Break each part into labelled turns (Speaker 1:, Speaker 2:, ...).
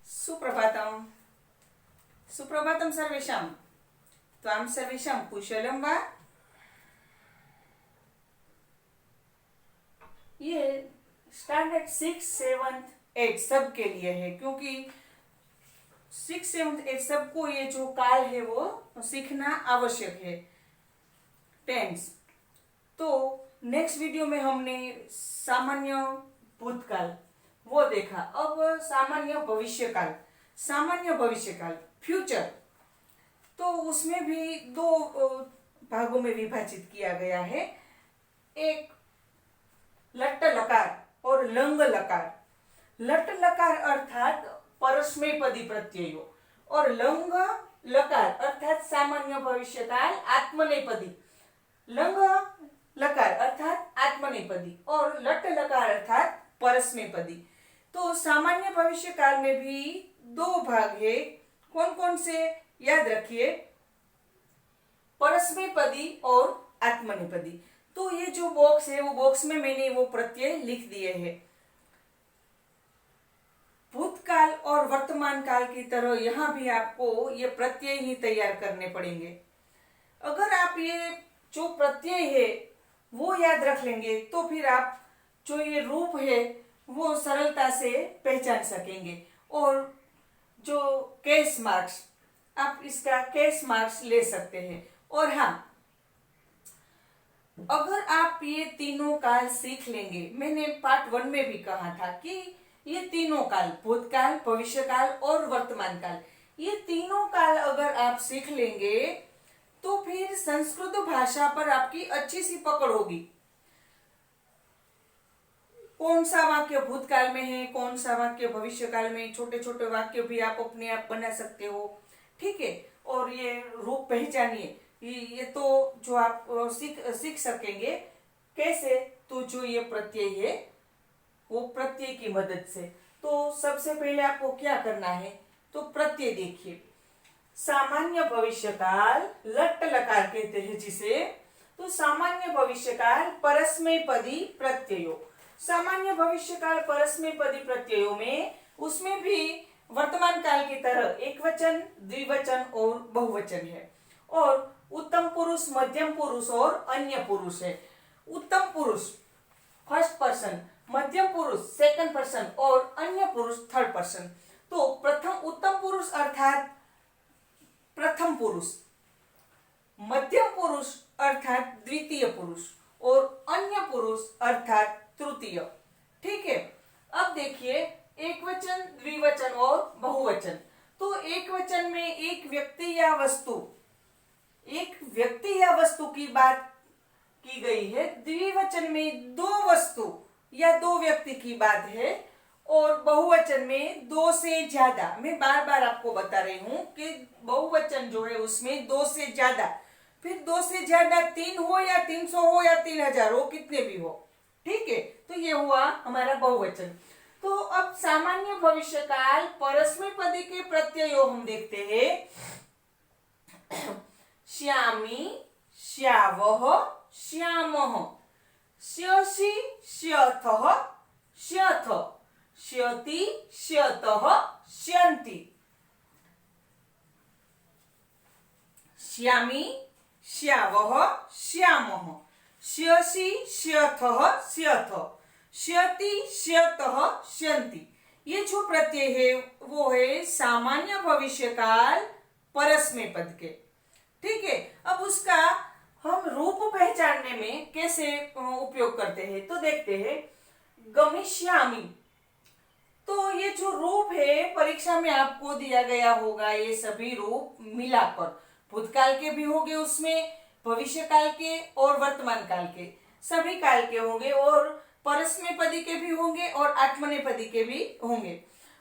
Speaker 1: सुप्रभातम सुप्रभातम सर्वेषां त्वां सर्वेषां कुशलं वा। ये स्टैंडर्ड 6, 7, 8 सब के लिए है, क्योंकि 6, 7, 8 सबको ये जो काल है वो सीखना आवश्यक है। टेंस। तो नेक्स्ट वीडियो में हमने सामान्य भूतकाल वो देखा। अब सामान्य भविष्यकाल फ्यूचर, तो उसमें भी दो भागों में विभाजित किया गया है। एक लट्ट लकार और लंग लकार। लट्ट लकार अर्थात परस्मैपदी प्रत्ययों और लंग लकार अर्थात सामान्य भविष्यकाल आत्मनेपदी। लंग लकार अर्थात आत्मनेपदी और लट्ट लकार अर्थात परस्मैपदी। तो सामान्य भविष्यकाल में भी दो भाग है। कौन कौन से याद रखिए, परस्मैपदी और आत्मनेपदी। तो ये जो बॉक्स है वो बॉक्स में मैंने वो प्रत्यय लिख दिए हैं। भूतकाल और वर्तमान काल की तरह यहाँ भी आपको ये प्रत्यय ही तैयार करने पड़ेंगे। अगर आप ये जो प्रत्यय है वो याद रख लेंगे तो फिर आप जो ये रूप है वो सरलता से पहचान सकेंगे। और जो केस मार्क्स, आप इसका केस मार्क्स ले सकते हैं। और हाँ, अगर आप ये तीनों काल सीख लेंगे, मैंने पार्ट 1 में भी कहा था कि ये तीनों काल, भूतकाल, भविष्यकाल और वर्तमान काल, ये तीनों काल अगर आप सीख लेंगे तो फिर संस्कृत भाषा पर आपकी अच्छी सी पकड़ होगी। कौन सा वाक्य भूतकाल में है, कौन सा वाक्य भविष्यकाल में, छोटे छोटे वाक्य भी आप अपने आप बना सकते हो। ठीक है। और ये रूप पहचानिए, ये तो जो आप सीख सकेंगे कैसे, तो जो ये प्रत्यय है वो प्रत्यय की मदद से। तो सबसे पहले आपको क्या करना है, तो प्रत्यय देखिए। सामान्य भविष्यकाल लट्ट लकार कहते हैं जिसे। तो सामान्य भविष्यकाल परस्मैपदी प्रत्ययों। सामान्य भविष्यकाल परस्मैपदी प्रत्ययों में उसमें भी वर्तमान काल की तरह एक वचन, द्विवचन और बहुवचन है। और उत्तम पुरुष, मध्यम पुरुष और अन्य पुरुष है। उत्तम पुरुष फर्स्ट पर्सन, मध्यम पुरुष सेकंड पर्सन और अन्य पुरुष थर्ड पर्सन। तो प्रथम उत्तम पुरुष अर्थात प्रथम पुरुष, मध्यम पुरुष अर्थात द्वितीय पुरुष और अन्य पुरुष अर्थात तृतीय। ठीक है। अब देखिए एक वचन, द्विवचन और बहुवचन। तो एक वचन में एक व्यक्ति या वस्तु की बात की गई है। द्विवचन में दो वस्तु या दो व्यक्ति की बात है। और बहुवचन में दो से ज्यादा। मैं बार बार आपको बता रही हूं कि बहुवचन जो है उसमें दो से ज्यादा, फिर दो से ज्यादा 3 हो या 300 हो या 3000 हो, कितने भी हो। ठीक है। तो ये हुआ हमारा बहुवचन। तो अब सामान्य भविष्यकाल परस्मैपदी के प्रत्ययों हम देखते हैं। श्यामी, श्यावः, श्यामः, श्यसि, श्यथः, श्यथ, श्यति, श्यतः, श्यन्ति। श्यामी, श्यावः, श्यामः, श्यसि, श्यथः, श्यथ, श्यति, श्यतः, श्यन्ति। ये जो प्रत्यय है वो है सामान्य भविष्यकाल परस्मैपद के। ठीक है। अब उसका हम रूप पहचानने में कैसे उपयोग करते हैं, तो देखते हैं। गमिष्यामि, तो ये जो रूप है परीक्षा में आपको दिया गया होगा, ये सभी रूप मिलाकर भूतकाल के भी होंगे, उसमें भविष्यकाल के और वर्तमान काल के, सभी काल के होंगे, और परस्मैपदी के भी होंगे और आत्मनेपदी के भी होंगे।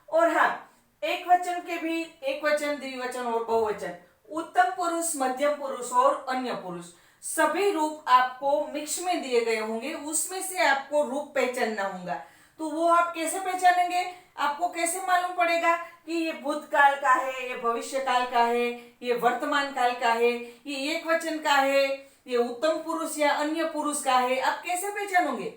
Speaker 1: और हाँ, एक वचन के भी, एक वचन, द्विवचन और बहुवचन, उत्तम पुरुष, मध्यम पुरुष और अन्य पुरुष, सभी रूप आपको मिक्स में दिए गए होंगे। उसमें से आपको रूप पहचानना होगा। तो वो आप कैसे पहचानेंगे, आपको कैसे मालूम पड़ेगा कि ये भूतकाल का है, ये भविष्यकाल का है, ये वर्तमान काल का है, ये एक वचन का है, ये उत्तम पुरुष या अन्य पुरुष का है, आप कैसे पहचानोगे।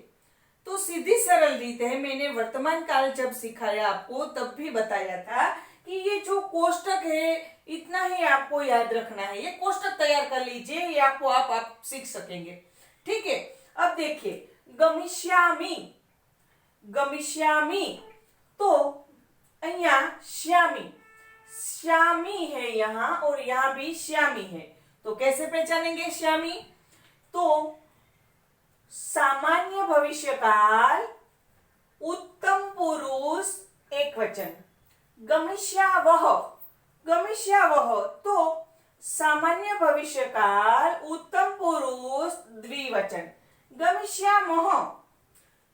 Speaker 1: तो सीधी सरल रीत है, मैंने वर्तमान काल जब सिखाया आपको तब भी बताया था कि ये जो कोष्टक है इतना ही आपको याद रखना है, ये कोष्टक तैयार कर लीजिए, ये आपको आप सीख सकेंगे। ठीक है, अब देखिए गमिष्यामि, गमिष्यामि तो અહીંયા श्यामी, श्यामी है यहाँ और यहाँ भी श्यामी है, तो कैसे पहचानेंगे श्यामी? तो सामान्य भविष्यकाल उत्तम पुरुष एक वचन, गमिष्यावह, गमिष्यावह तो सामान्य भविष्यकाल उत्तम पुरुष द्विवचन, गमिष्यामः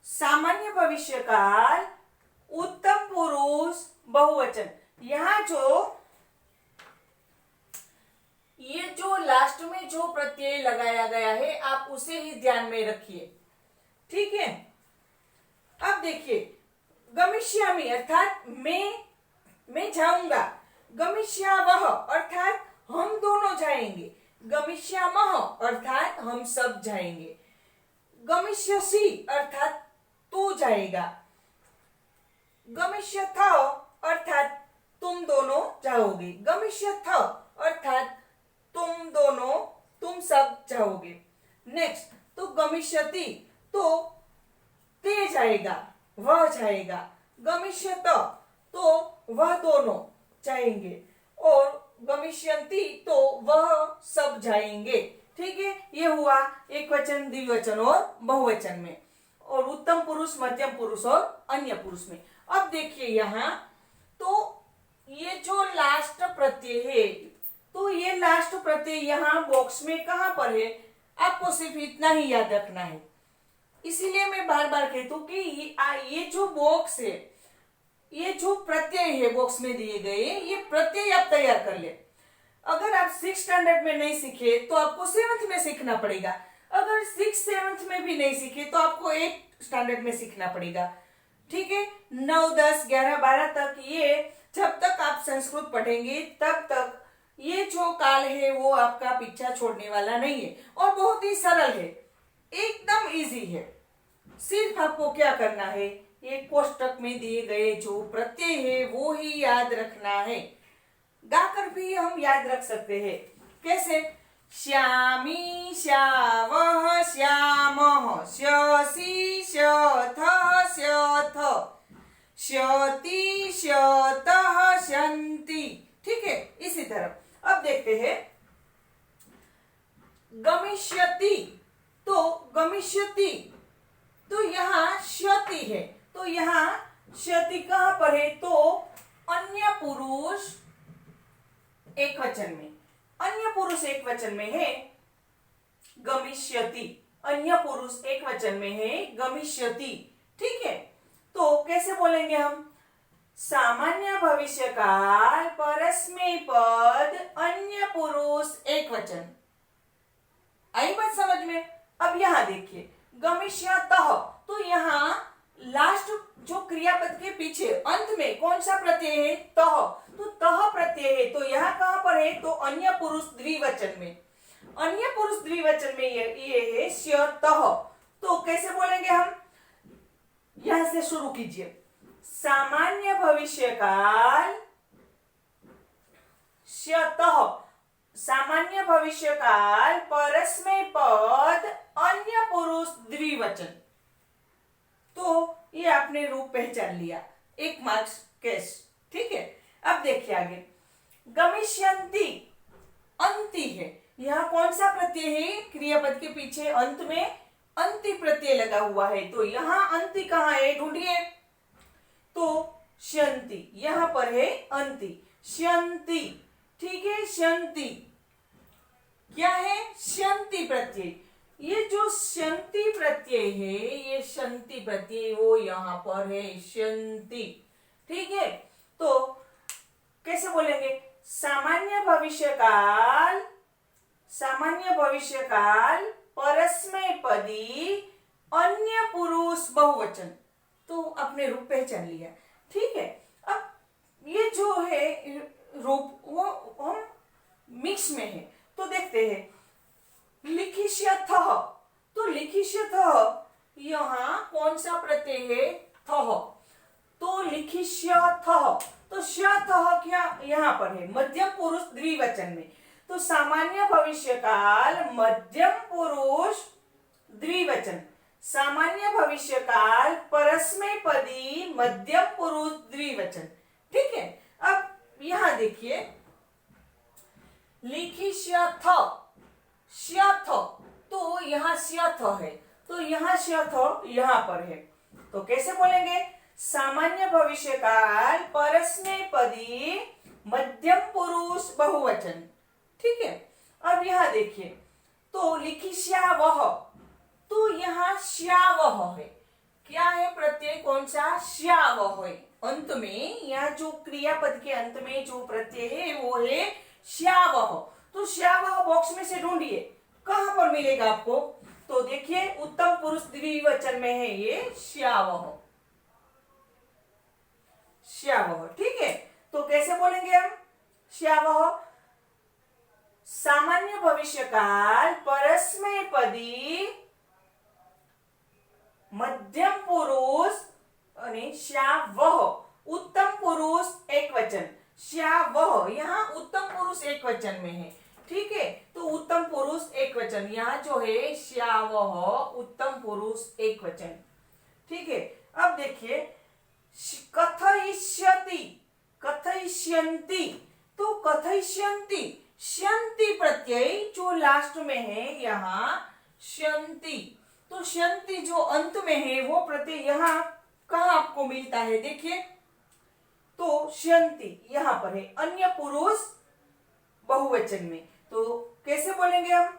Speaker 1: सामान्य भविष्यकाल उत्तम पुरुष बहुवचन। यहाँ ये जो लास्ट में जो प्रत्यय लगाया गया है आप उसे ही ध्यान में रखिए। ठीक है, अब देखिए गमिष्यामि अर्थात मैं जाऊंगा, गमिष्यावह अर्थात हम दोनों जाएंगे, गमिष्यामः अर्थात हम सब जाएंगे, गमिष्यसि अर्थात तू जाएगा, गमिष्यथ अर्थात तुम दोनों जाओगे, गमिष्यथ अर्थात तुम सब जाओगे। नेक्स्ट तो गमिष्यति तो ते जाएगा, वह जाएगा, गमिष्यत तो वह दोनों जाएंगे और गमिष्यन्ति तो वह सब जाएंगे। ठीक है, ये हुआ एक वचन, द्विवचन और बहुवचन में, और उत्तम पुरुष, मध्यम पुरुष और अन्य पुरुष में। अब देखिए यहाँ तो ये जो लास्ट प्रत्यय है, तो ये लास्ट प्रत्यय यहाँ बॉक्स में कहां पर है, आपको सिर्फ इतना ही याद रखना है। इसीलिए मैं बार बार कहती हूँ कि ये जो बॉक्स है, ये जो प्रत्यय है बॉक्स में दिए गए, ये प्रत्यय आप तैयार कर ले। अगर आप 6th स्टैंडर्ड में नहीं सीखे तो आपको 7th में सीखना पड़ेगा, अगर 6th 7th में भी नहीं सीखे तो आपको 8th स्टैंडर्ड में सीखना पड़ेगा। ठीक है, 9 10 11 12 तक, ये जब तक आप संस्कृत पढ़ेंगे तब तक ये जो काल है वो आपका पीछा छोड़ने वाला नहीं है और बहुत ही सरल है, एकदम इजी है। सिर्फ आपको क्या करना है, ये कोष्टक में दिए गए जो प्रत्यय है वो ही याद रखना है। गाकर भी हम याद रख सकते हैं। कैसे? श्यामी श्यावः श्यामः, श्यसि श्यथः श्यथ, श्यति श्यतः श्यन्ति। ठीक है, इसी तरह अब देखते हैं गमिष्यति, तो गमिष्यति तो यहाँ श्यति है, तो यहाँ श्यति कहां पर है, तो अन्य पुरुष एक वचन में, अन्य पुरुष एक वचन में है गमिष्यति, अन्य पुरुष एक वचन में है गमिष्यति। ठीक है, तो कैसे बोलेंगे हम, सामान्य भविष्यकाल परस्मै पद अन्य पुरुष एक वचन। आई बात समझ में? अब यहाँ देखिए गमिष्यतः, तो यहाँ लास्ट जो क्रियापद के पीछे अंत में कौन सा प्रत्यय है, तः, तो तः प्रत्यय है, तो यहाँ कहां पर है, तो अन्य पुरुष द्विवचन में, अन्य पुरुष द्विवचन में ये है श्यतः। तो कैसे बोलेंगे हम, यहां से शुरू कीजिए, सामान्य भविष्यकाल श्यतः, सामान्य भविष्यकाल परस्मै पद अन्य पुरुष द्विवचन। तो ये आपने रूप पहचान लिया, 1 मार्क्स कैश। ठीक है, अब देखिए आगे, गमिष्यन्ति अंति है, यहाँ कौन सा प्रत्यय है, क्रियापद के पीछे अंत में अंति प्रत्यय लगा हुआ है, तो यहाँ अंति कहाँ है, ढूंढिए, तो श्यन्ति, यहाँ पर है अंति, श्यन्ति। ठीक है, श्यन्ति क्या है, श्यन्ति प्रत्यय, ये जो श्यन्ति प्रत्यय है, ये श्यन्ति प्रत्यय वो यहाँ पर है श्यन्ति। ठीक है, तो कैसे बोलेंगे, सामान्य भविष्यकाल, सामान्य भविष्यकाल परस्मै पदी अन्य पुरुष बहुवचन। तो आपने रूप पहचान लिया। ठीक है, अब ये जो है रूप वो हम मिक्स में है, तो देखते हैं लिखिष्यथः, तो लिखिष्यथः यहाँ कौन सा श्यथः क्या यहाँ पर है मध्यम पुरुष द्विवचन में, तो सामान्य भविष्य काल मध्यम पुरुष द्विवचन, सामान्य भविष्य काल परस्मैपदी मध्यम पुरुष द्विवचन। ठीक है, अब यहां देखिए लिखिष्यथ, श्यथ, तो यहाँ श्यथ है, तो यहाँ श्यथ यहाँ पर है, तो कैसे बोलेंगे? सामान्य भविष्य काल परस्मैपदी मध्यम पुरुष बहुवचन। ठीक है, अब यहां देखिए तो लिखिष्यावह, तो यहाँ श्यावह है, क्या है प्रत्यय? कौन सा? श्यावह है। अंत में यहाँ जो क्रियापद के अंत में जो प्रत्यय है वो है श्यावह, तो श्यावह बॉक्स में से ढूंढिए कहां पर मिलेगा आपको, तो देखिए उत्तम पुरुष द्विवचन में है ये श्यावह, श्यावह। ठीक है, तो कैसे बोलेंगे हम? श्यावह सामान्य भविष्य काल परस्मैपदी मध्यम पुरुष અને श्यावह उत्तम पुरुष एक वचन, श्यावह यहाँ उत्तम पुरुष एक वचन में है। ठीक है, तो उत्तम पुरुष एक वचन यहाँ जो है श्यावह उत्तम पुरुष एक वचन। ठीक है, अब देखिए कथयिष्यति, कथयिष्यन्ति, तो कथयिष्यन्ति श्यन्ति प्रत्यय जो लास्ट में है यहाँ श्यन्ति, तो श्यन्ति जो अंत में है वो प्रत्यय यहाँ कहाँ आपको मिलता है? देखिए तो श्यन्ति यहाँ पर है अन्य पुरुष बहुवचन में, तो कैसे बोलेंगे हम?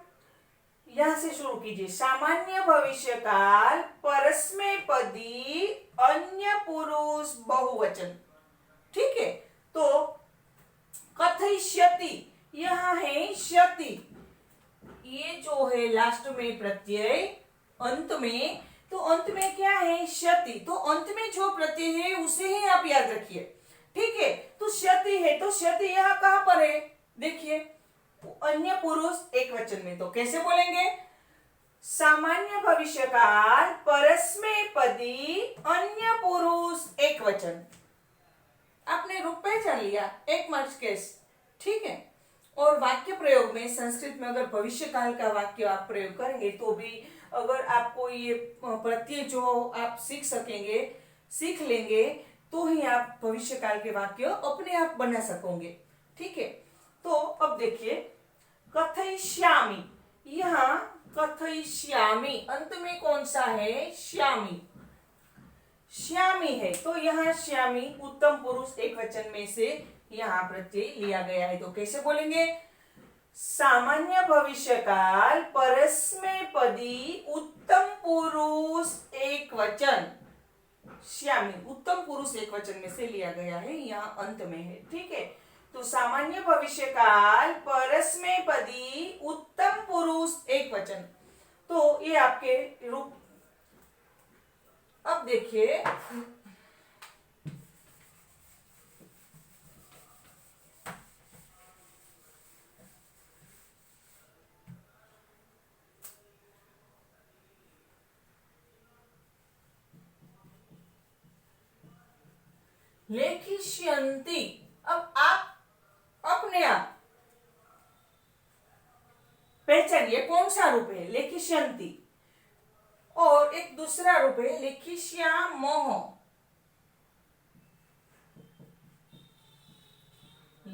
Speaker 1: यहां से शुरू कीजिए, सामान्य भविष्य काल परस्मैपदी अन्य पुरुष बहुवचन। ठीक है, तो कथयिष्यति यहाँ है श्यति, ये जो है लास्ट में प्रत्यय अंत में, तो अंत में क्या है? श्यति, तो अंत में जो प्रत्यय है उसे ही आप याद रखिए। ठीक है, तो श्यति है, तो श्यति यहाँ कहां पर है? देखिए अन्य पुरुष एक वचन में, तो कैसे बोलेंगे? सामान्य भविष्य काल परस्मैपदी अन्य पुरुष एक वचन। आपने रूप पहचान लिया, एक मार्क्स केस। ठीक है, और वाक्य प्रयोग में संस्कृत में अगर भविष्य काल का वाक्य आप प्रयोग करेंगे तो भी अगर आपको ये प्रत्यय जो आप सीख लेंगे तो ही आप भविष्य काल के वाक्य अपने आप बना सकोगे। ठीक है, तो अब देखिए कथयिष्यामि, यहाँ कथयिष्यामि अंत में कौन सा है? श्यामी, श्यामी है, तो यहाँ श्यामी उत्तम पुरुष एक वचन में से यहाँ प्रत्यय लिया गया है, तो कैसे बोलेंगे? सामान्य भविष्य काल परस्मैपदी उत्तम पुरुष एक वचन, श्यामी उत्तम पुरुष एक वचन में से लिया गया है, यहाँ अंत में है। ठीक है, तो सामान्य भविष्य काल परस्मैपदी उत्तम पुरुष एक वचन, तो ये आपके रूप। अब देखिए लेखिष्यन्ति, अब आप अपने आप पहचानिए कौन सा रूप है लेखिष्यन्ति, और एक दूसरा रूप है लेखिष्यामः,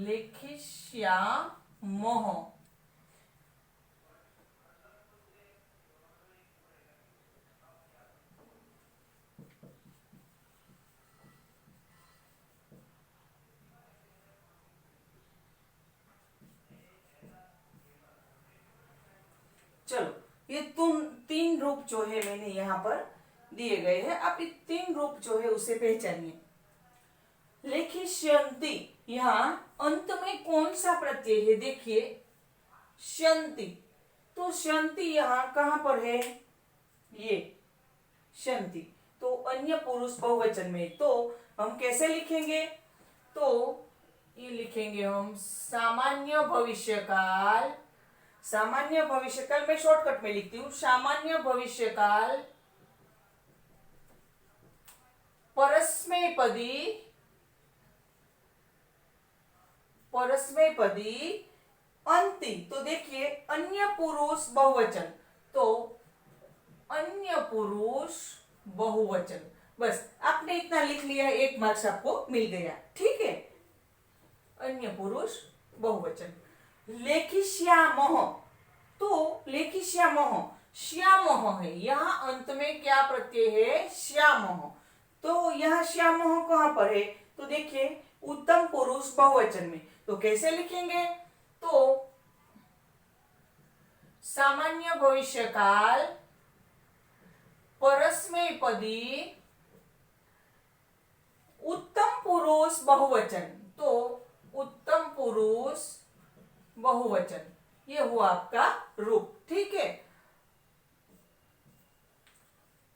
Speaker 1: लेखिष्यामः। चलो ये तीन रूप जो है मैंने यहाँ पर दिए गए हैं, आप ये तीन रूप जो है उसे पहचानिए। लेखिष्यन्ति यहाँ अंत में कौन सा प्रत्यय है? देखिए शन्ति, तो शन्ति यहाँ कहां पर है? ये शन्ति, तो अन्य पुरुष बहुवचन में, तो हम कैसे लिखेंगे? तो ये लिखेंगे हम सामान्य भविष्यकाल, सामान्य भविष्यकाल मैं शॉर्टकट में लिखती हूं, सामान्य भविष्यकाल परस्मैपदी परस्मैपदी अंति। तो देखिए अन्य पुरुष बहुवचन, तो अन्य पुरुष बहुवचन, बस आपने इतना लिख लिया, 1 मार्क्स आपको मिल गया। ठीक है, अन्य पुरुष बहुवचन। लेखिष्यामः, तो लेखिष्यामः, श्यामः है, यहाँ अंत में क्या प्रत्यय है, श्यामः। तो यहाँ श्यामः कहाँ पर है, तो देखिए उत्तम पुरुष बहुवचन में। तो कैसे लिखेंगे, तो सामान्य भविष्यकाल परस्मैपदी उत्तम पुरुष बहुवचन, तो उत्तम पुरुष बहुवचन, ये हुआ आपका रूप। ठीक है,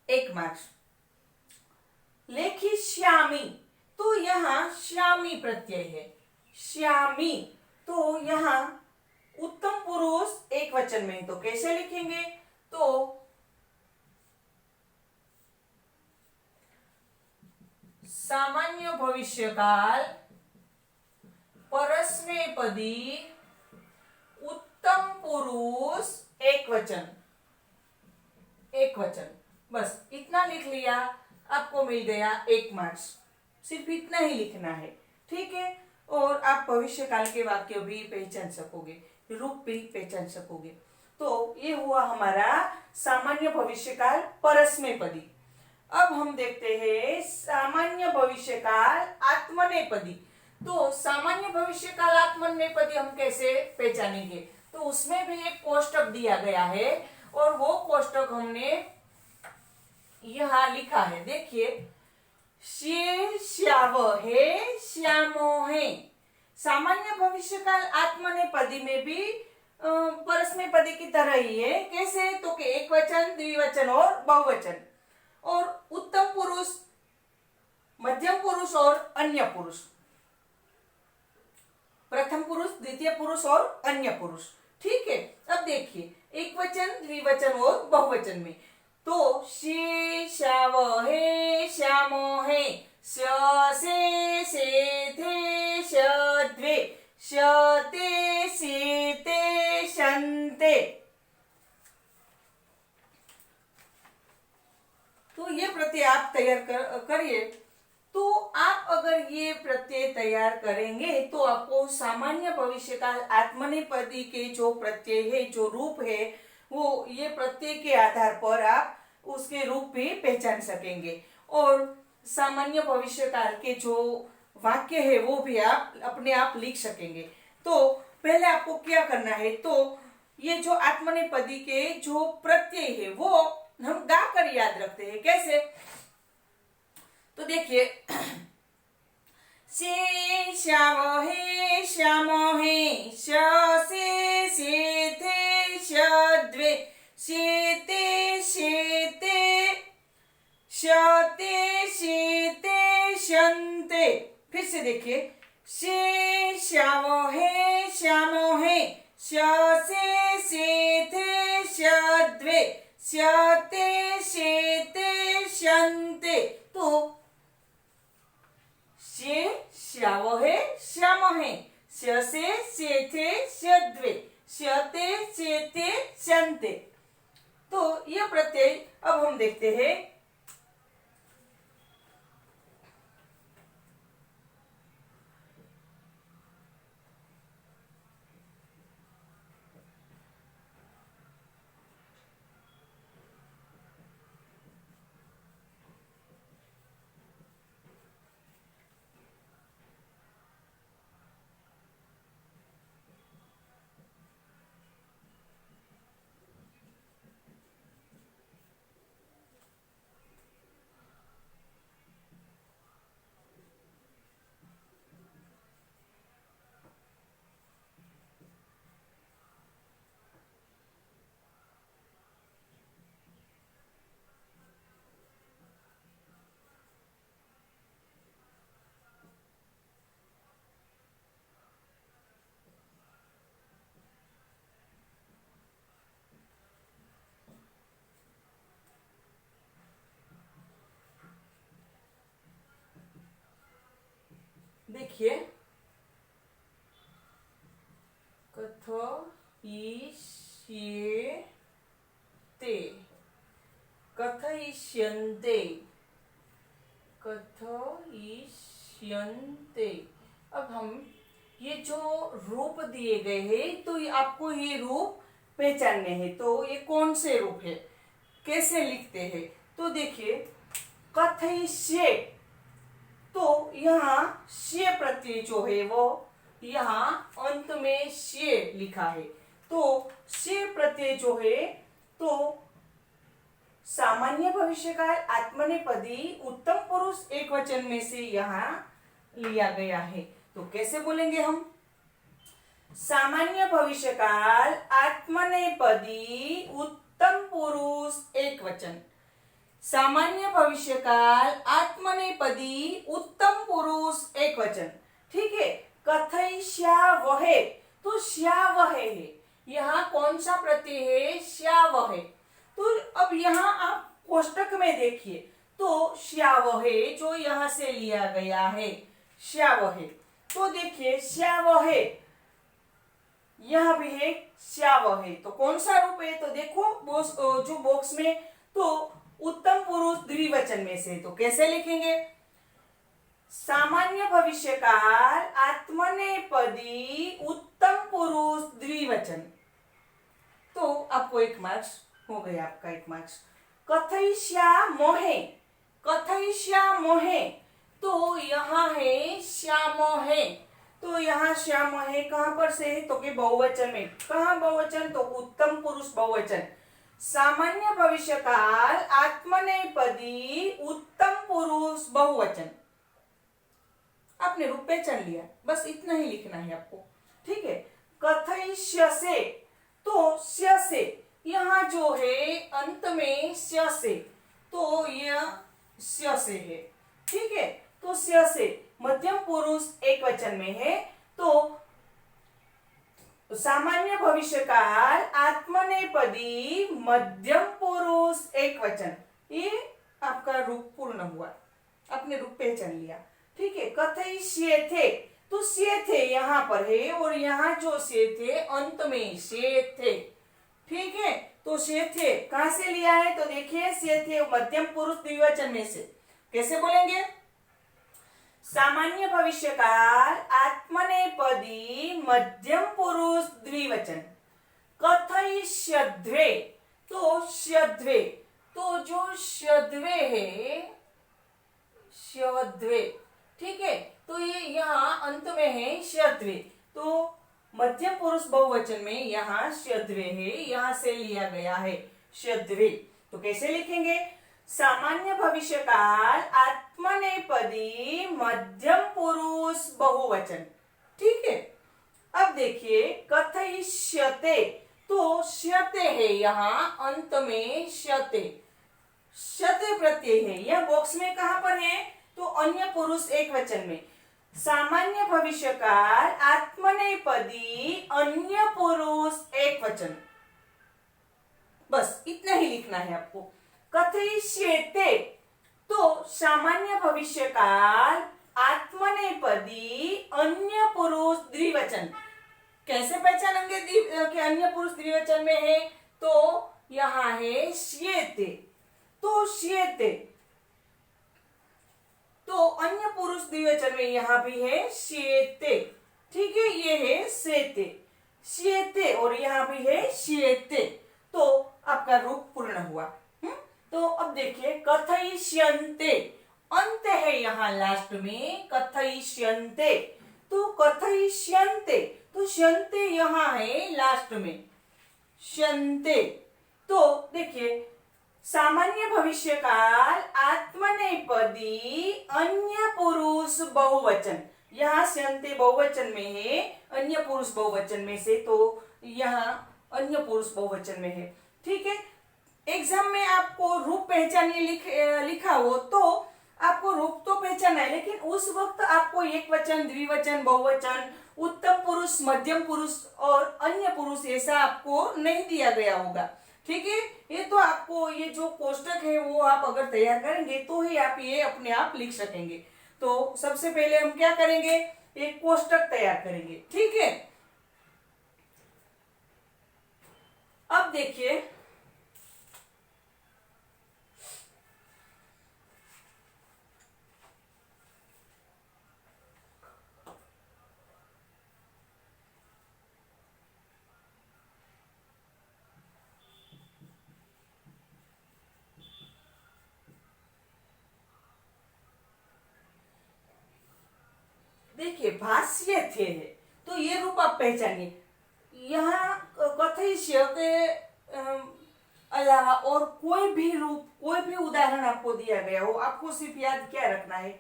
Speaker 1: 1 मार्क्स। लेखिष्यामि, तो यहाँ श्यामी प्रत्यय है, श्यामी, तो यहाँ उत्तम पुरुष एक वचन में। तो कैसे लिखेंगे, तो सामान्य भविष्यकाल परस्मैपदी उत्तम पुरुष एक वचन, एक वचन, बस इतना लिख लिया, आपको मिल गया 1 मार्क्स। सिर्फ इतना ही लिखना है। ठीक है, और आप भविष्य काल के वाक्य भी पहचान सकोगे, रूप भी पहचान सकोगे। तो ये हुआ हमारा सामान्य भविष्यकाल परस्मैपदी। अब हम देखते हैं सामान्य भविष्यकाल आत्मनेपदी। तो सामान्य भविष्यकाल आत्मनेपदी हम कैसे पहचानेंगे, तो उसमें भी एक कोष्टक दिया गया है, और वो कोष्टक हमने यहाँ लिखा है। देखिए, शे श्यावहे श्यामोहे, सामान्य भविष्यकाल आत्मनेपदी में भी परस्मैपदी की तरह ही है। कैसे, तो कि एक वचन, द्विवचन और बहुवचन, और उत्तम पुरुष, मध्यम पुरुष और अन्य पुरुष, प्रथम पुरुष, द्वितीय पुरुष और अन्य पुरुष। ठीक है, अब देखिए एक वचन, द्विवचन और बहुवचन में, तो शे श्यावहे श्यामोहे, से थे द्वे, शते सेते शन्ते। तो ये प्रत्यय आप तैयार करिए। तो आप अगर ये प्रत्यय तैयार करेंगे तो आपको सामान्य भविष्यकाल आत्मनेपदी के जो प्रत्यय है, जो रूप है, वो ये प्रत्यय के आधार पर आप उसके रूप भी पहचान सकेंगे, और सामान्य भविष्यकाल के जो वाक्य है वो भी आप अपने आप लिख सकेंगे। तो पहले आपको क्या करना है, तो ये जो आत्मनेपदी के जो प्रत्यय है वो हम गा कर याद रखते हैं। कैसे, तो देखिए, से श्यावहे श्यामोहे, से थे द्वे, शेते शेते शते शेते शन्ते। फिर से देखिए, से श्यावहे श्यामोहे, से थे द्वे, शते शेते शन्ते। तो शे श्यावहे श्यामोहे, से थे द्वे, शते शेते शन्ते। तो ये प्रत्यय अब हम देखते हैं। देखिए, कथयिष्येते, कथयिष्यन्ते, कथयिष्यन्ते। अब हम ये जो रूप दिए गए हैं तो आपको ये रूप पहचानने हैं। तो ये कौन से रूप है, कैसे लिखते हैं? तो देखिए, कथयिष्ये, तो यहाँ श्य प्रत्यय जो है वो यहाँ अंत में श्य लिखा है। तो श्य प्रत्यय जो है तो सामान्य भविष्यकाल आत्मनेपदी उत्तम पुरुष एक वचन में से यहाँ लिया गया है। तो कैसे बोलेंगे हम? सामान्य भविष्यकाल आत्मनेपदी उत्तम पुरुष एक वचन। सामान्य भविष्यकाल आत्मनेपदी उत्तम पुरुष एक वचन। ठीक है। कथयिष्यावहे, तो श्यावहे है, यहाँ कौन सा प्रत्यय है? श्यावहे। तो अब यहाँ आप कोष्टक में देखिए, तो श्यावहे जो यहाँ से लिया गया है, श्यावहे। तो देखिए श्यावहे, यहाँ भी है श्यावहे। तो कौन सा रूप है? तो देखो जो बॉक्स में, तो उत्तम पुरुष द्विवचन में से। तो कैसे लिखेंगे? सामान्य भविष्यकाल आत्मनेपदी उत्तम पुरुष द्विवचन। तो आपको 1 मार्क्स हो गया, आपका 1 मार्क्स। कथयिष्यामहे, कथयिष्यामहे, तो यहाँ है श्यामहे। तो यहाँ श्यामहे कहाँ पर से है? तो कि बहुवचन में। कहाँ बहुवचन? तो उत्तम पुरुष बहुवचन। सामान्य भविष्यकाल आत्मनेपदी उत्तम पुरुष बहुवचन। आपने रूप पहचान लिया, बस इतना ही लिखना है आपको। ठीक है। कथयिष्यसे, तो स्य से, यहाँ जो है अंत में स्य से, तो यह स्य से है। ठीक है। तो स्य से मध्यम पुरुष एक वचन में है। तो सामान्य भविष्यकाल आत्मनेपदी मध्यम पुरुष एक वचन। ये आपका रूप पूर्ण हुआ, आपने रूप पहचान लिया। ठीक है। कथयिष्येथे, तो से थे यहाँ पर है, और यहाँ जो से थे अंत में से थे। ठीक है। तो से थे कहां से लिया है? तो देखिए से थे मध्यम पुरुष द्विवचन में से। कैसे बोलेंगे? सामान्य भविष्यकाल आत्मनेपदी मध्यम पुरुष द्विवचन। कथयिष्यध्वे, तो श्यध्वे, तो जो श्यध्वे है, श्यध्वे। ठीक है। तो ये यहाँ अंत में है श्यध्वे, तो मध्यम पुरुष बहुवचन में यहाँ श्यध्वे है, यहाँ से लिया गया है श्यध्वे। तो कैसे लिखेंगे? सामान्य भविष्यकाल आत्मनेपदी मध्यम पुरुष बहुवचन। ठीक है। अब देखिए कथयिष्यते, तो श्यते है, यहाँ अंत में श्यते, श्यते प्रत्यय है। यह बॉक्स में कहां पर है? तो अन्य पुरुष एक वचन में। सामान्य भविष्यकाल आत्मनेपदी अन्य पुरुष एक वचन। बस इतना ही लिखना है आपको। कथयिष्येते, तो सामान्य भविष्यकाल आत्मनेपदी अन्य पुरुष द्विवचन। कैसे पहचानेंगे कि अन्य पुरुष द्विवचन में है? तो यहाँ है श्येते, तो श्येते, तो अन्य पुरुष द्विवचन में यहाँ भी है श्येते। ठीक है। ये है सेते, श्येते, और यहाँ भी है श्येते। तो आपका रूप पूर्ण हुआ। तो अब देखिए कथयिष्यन्ते, अंत है यहाँ लास्ट में, कथयिष्यन्ते। तो कथयिष्यन्ते, तो श्यन्ते यहाँ है लास्ट में, श्यन्ते। तो देखिए सामान्य भविष्यकाल आत्मनेपदी अन्य पुरुष बहुवचन। यहाँ श्यन्ते बहुवचन में है, अन्य पुरुष बहुवचन में से, तो यहाँ अन्य पुरुष बहुवचन में है। ठीक है। एग्जाम में आपको रूप पहचानिए लिखा हो तो आपको रूप तो पहचानना है, लेकिन उस वक्त आपको एक वचन, द्विवचन, बहुवचन, उत्तम पुरुष, मध्यम पुरुष और अन्य पुरुष ऐसा आपको नहीं दिया गया होगा। ठीक है। ये तो आपको ये जो कोष्टक है वो आप अगर तैयार करेंगे तो ही आप ये अपने आप लिख सकेंगे। तो सबसे पहले हम क्या करेंगे? एक कोष्टक तैयार करेंगे। ठीक है। देखिए, देखिए भाष्य थे, तो ये रूप आप पहचानिए। यहाँ कथयिष्य के अलावा और कोई भी रूप, कोई भी उदाहरण आपको दिया गया हो, आपको सिर्फ याद क्या रखना है,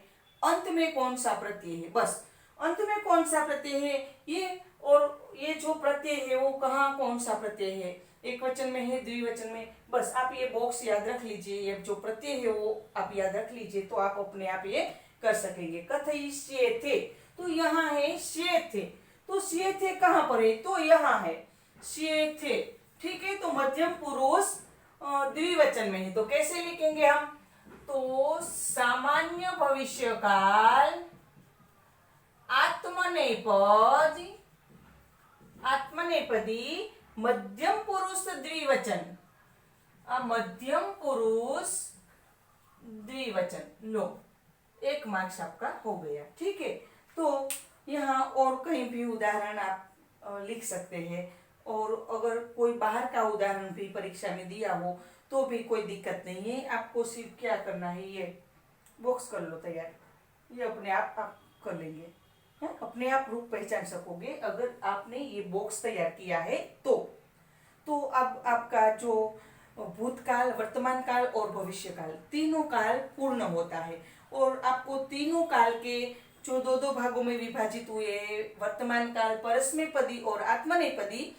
Speaker 1: अंत में कौन सा प्रत्यय है, बस अंत में कौन सा प्रत्यय है ये, और ये जो प्रत्यय है वो कहाँ कौन सा प्रत्यय है, एक वचन में है, द्विवचन में, बस आप ये बॉक्स याद रख लीजिए, ये जो प्रत्यय है वो आप याद रख लीजिए, तो आप अपने आप ये कर सकेंगे। कथयिष्ये थे, तो यहाँ है श्ये थे, तो श्ये थे कहाँ पर है, तो यहाँ है श्ये थे, ठीक है। तो मध्यम पुरुष द्विवचन में है, तो कैसे लिखेंगे हम, तो सामान्य भविष्य काल आत्मनेपदी, आत्मनेपदी मध्यम पुरुष द्विवचन, मध्यम पुरुष द्विवचन, लो एक मार्क्स आपका हो गया, ठीक है। तो यहाँ और कहीं भी उदाहरण आप लिख सकते हैं, और अगर कोई बाहर का उदाहरण भी परीक्षा में दिया हो तो भी कोई दिक्कत नहीं है, आपको सिर्फ क्या करना है, ये बॉक्स कर लो तैयार, ये अपने आप कर लेंगे, है? अपने आप रूप पहचान सकोगे अगर आपने ये बॉक्स तैयार किया है तो अब आपका जो भूतकाल, वर्तमान काल और भविष्य काल, तीनों काल पूर्ण होता है, और आपको तीनों काल के जो दो दो भागों में विभाजित हुए, वर्तमान काल परस्मैपदी और आत्मनेपदी,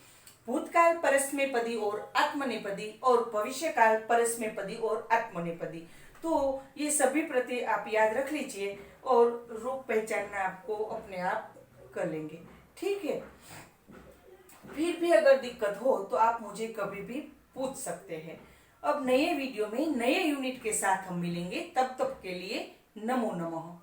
Speaker 1: भूतकाल परस्मैपदी और आत्मनेपदी, और भविष्य काल परस्मैपदी और आत्मनेपदी, तो ये सभी प्रत्यय आप याद रख लीजिए और रूप पहचानना आपको अपने आप कर लेंगे, ठीक है। फिर भी अगर दिक्कत हो तो आप मुझे कभी भी पूछ सकते हैं। अब नए वीडियो में नए यूनिट के साथ हम मिलेंगे, तब तक के लिए नमो नमः।